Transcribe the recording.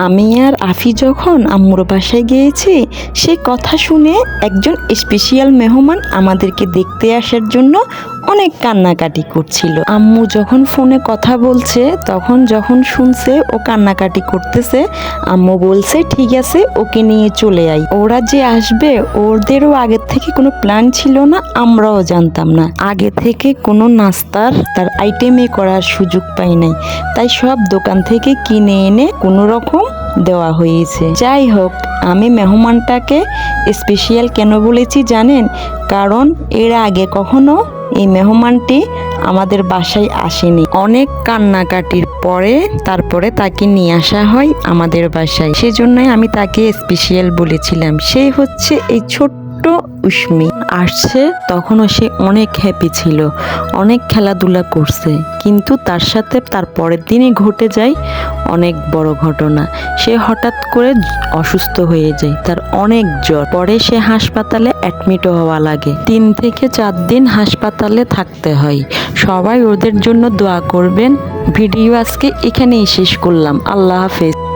আমি আর আফি যখন আম্মুর বাসায় গিয়েছি, সে কথা শুনে একজন স্পেশাল মেহমান আমাদেরকে দেখতে আসার জন্য অনেক কান্নাকাটি করছিল। আম্মু যখন ফোনে কথা বলছে, তখন যখন শুনছে ও কান্নাকাটি করতেছে, আম্মু বলছে ঠিক আছে ওকে নিয়ে চলে আই। ওরা যে আসবে ওদেরও আগের থেকে কোনো প্ল্যান ছিল না, আমরাও জানতাম না। আগে থেকে কোনো নাস্তার তার আইটেমে করার সুযোগ পাই নাই, তাই সব দোকান থেকে কিনে এনে কোনো রকম দেওয়া হয়েছে। যাই হোক, আমি মেহমানটাকে স্পেশাল কেন বলেছি জানেন? কারণ এর আগে কখনো এই মেহমানটি আমাদের বাসায় আসেনি। অনেক কান্নাকাটির পরে তারপরে তাকে নিয়ে আসা হয় আমাদের বাসায়, সেজন্যই আমি তাকে স্পেশাল বলেছিলাম। সে হচ্ছে এই ছোট্ট উষ্মি। আসছে তখনও সে অনেক হ্যাপি ছিল, অনেক খেলাধুলা করছে, কিন্তু তার সাথে তার পরের দিনই ঘটে যায় অনেক বড় ঘটনা। সে হঠাৎ করে অসুস্থ হয়ে যায়, তার অনেক জ্বর। পরে সে হাসপাতালে অ্যাডমিট হওয়া লাগে, 3 থেকে 4 দিন হাসপাতালে থাকতে হয়। সবাই ওদের জন্য দোয়া করবেন। ভিডিও আজকে এখানেই শেষ করলাম। আল্লাহ হাফেজ।